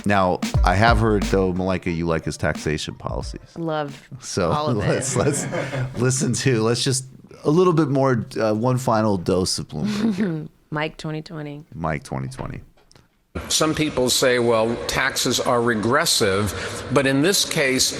Now, I have heard, though, Malika, you like his taxation policies. Love So all of let's it. let's just a little bit more, one final dose of Bloomberg here. Mike 2020. Mike 2020. Some people say, well, taxes are regressive, but in this case,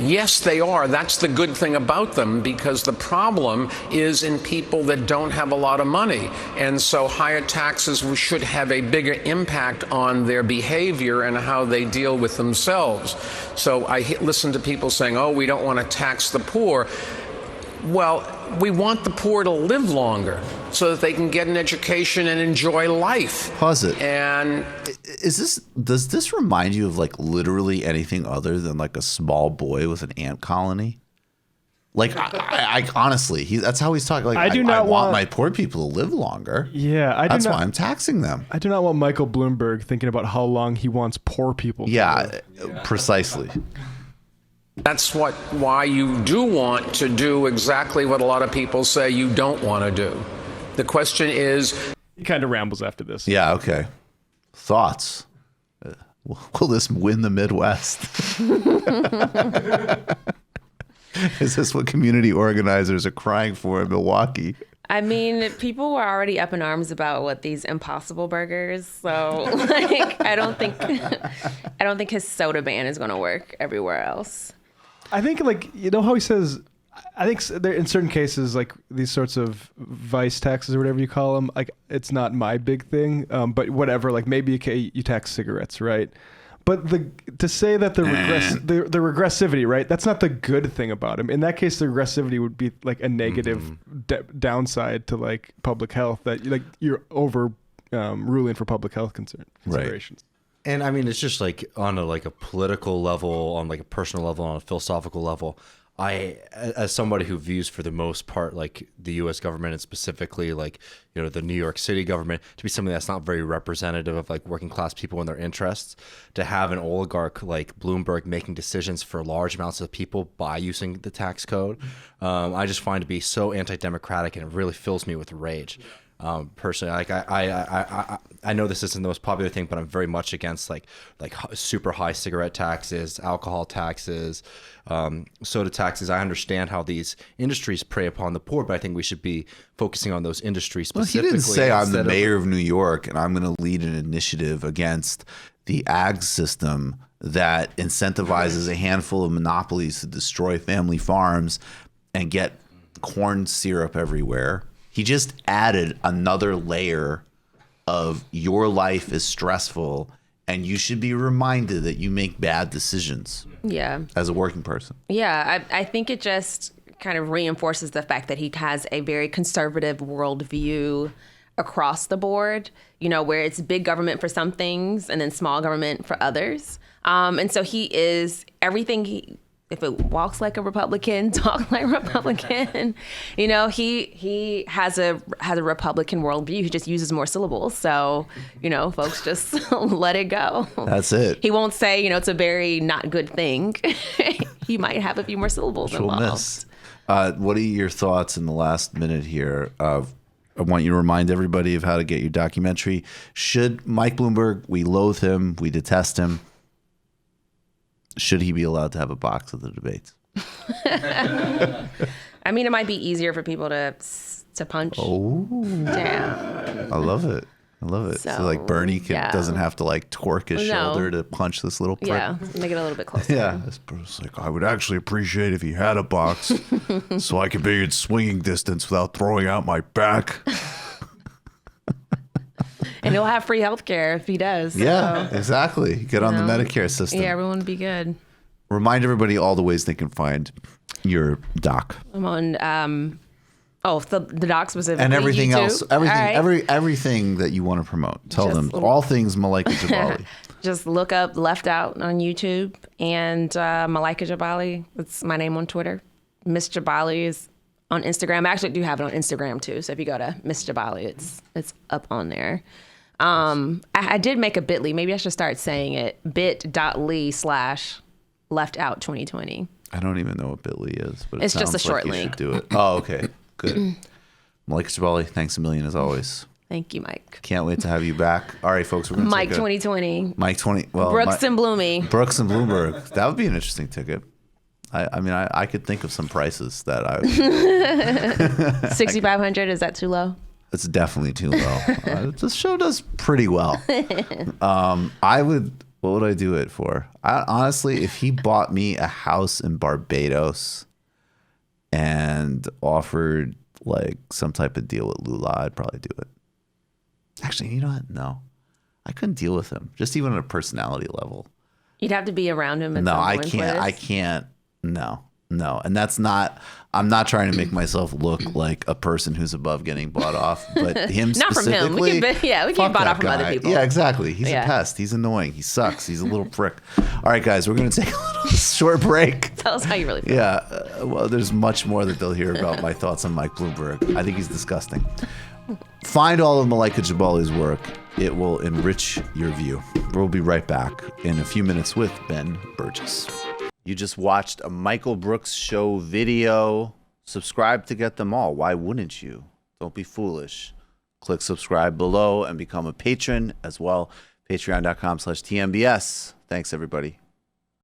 yes, they are. That's the good thing about them, because the problem is in people that don't have a lot of money. And so higher taxes should have a bigger impact on their behavior and how they deal with themselves. So I listen to people saying, oh, we don't want to tax the poor. Well, we want the poor to live longer so that they can get an education and enjoy life. Pause it. And does this remind you of like literally anything other than like a small boy with an ant colony? Like, I honestly, that's how he's talking. Like, I want my poor people to live longer. Yeah, that's why I'm taxing them. I do not want Michael Bloomberg thinking about how long he wants poor people to live. Precisely. That's why you do want to do exactly what a lot of people say you don't want to do. The question is... He kind of rambles after this. Yeah, okay. Thoughts? Will this win the Midwest? Is this what community organizers are crying for in Milwaukee? I mean, people were already up in arms about what these Impossible Burgers. So, like, I don't think his soda ban is going to work everywhere else. I think, like, you know how he says, I think there, in certain cases, like these sorts of vice taxes or whatever you call them, like, it's not my big thing, but whatever, like maybe you tax cigarettes, right? But to say that the regressivity, right? That's not the good thing about him. In that case, the regressivity would be like a negative downside to like public health, that like you're over ruling for public health considerations. Right. And I mean, it's just like on a political level, on like a personal level, on a philosophical level. I, as somebody who views for the most part like the U.S. government and specifically like, you know, the New York City government to be something that's not very representative of like working class people and their interests, to have an oligarch like Bloomberg making decisions for large amounts of people by using the tax code, I just find to be so anti-democratic, and it really fills me with rage. Personally, like I know this isn't the most popular thing, but I'm very much against like super high cigarette taxes, alcohol taxes, soda taxes. I understand how these industries prey upon the poor, but I think we should be focusing on those industries specifically. Well, he didn't say I'm the mayor of New York and I'm going to lead an initiative against the ag system that incentivizes a handful of monopolies to destroy family farms and get corn syrup everywhere. He just added another layer of your life is stressful and you should be reminded that you make bad decisions. Yeah. As a working person. Yeah, I think it just kind of reinforces the fact that he has a very conservative worldview across the board, you know, where it's big government for some things and then small government for others. And so he is everything if it walks like a Republican, talk like a Republican, you know, he has a Republican worldview. He just uses more syllables. So, you know, folks just let it go. That's it. He won't say, you know, it's a very not good thing. He might have a few more syllables involved. What are your thoughts in the last minute here? I want you to remind everybody of how to get your documentary. Should Mike Bloomberg, we loathe him, we detest him, should he be allowed to have a box at the debates? I mean, it might be easier for people to punch down. I love it. I love it. So like Bernie doesn't have to like torque his shoulder to punch this little prick. Yeah, make it a little bit closer. Yeah. It's like, I would actually appreciate if he had a box so I could be in swinging distance without throwing out my back. And he'll have free health care if he does. Yeah, so, Get on the Medicare system. Yeah, everyone would be good. Remind everybody all the ways they can find your doc. I'm on, the doc specifically. And everything YouTube. else. Everything that you want to promote. Tell them all things Malika Jabali. Just look up Left Out on YouTube and Malika Jabali. That's my name on Twitter. Miss Jabali is on Instagram. I actually do have it on Instagram too. So if you go to Miss Jabali, it's up on there. I did make a bit.ly. Maybe I should start saying it. bit.ly/leftout2020. I don't even know what bit.ly is, but it's just a short link. Do it. Oh, okay. Good. Malika Jabali, thanks a million as always. Thank you, Mike. Can't wait to have you back. All right, folks, we're going to Mike 2020. Mike 20. Well, Brooks and Bloomy. Brooks and Bloomberg. That would be an interesting ticket. I mean, I could think of some prices that I would. 6,500. Is that too low? It's definitely too low. This show does pretty well. What would I do it for? Honestly, if he bought me a house in Barbados and offered like some type of deal with Lula, I'd probably do it. Actually, you know what? No, I couldn't deal with him. Just even on a personality level. You'd have to be around him. No, I can't. I can't. No. And that's not. I'm not trying to make myself look like a person who's above getting bought off, but him Not from him. We can get bought off from other people. Yeah, exactly. He's a pest. He's annoying. He sucks. He's a little prick. All right, guys, we're going to take a little short break. Tell us how you really feel. Yeah. Well, there's much more that they'll hear about my thoughts on Mike Bloomberg. I think he's disgusting. Find all of Malaika Jabali's work. It will enrich your view. We'll be right back in a few minutes with Ben Burgess. You just watched a Michael Brooks show video. Subscribe to get them all. Why wouldn't you? Don't be foolish. Click subscribe below and become a patron as well. Patreon.com/TMBS. Thanks, everybody.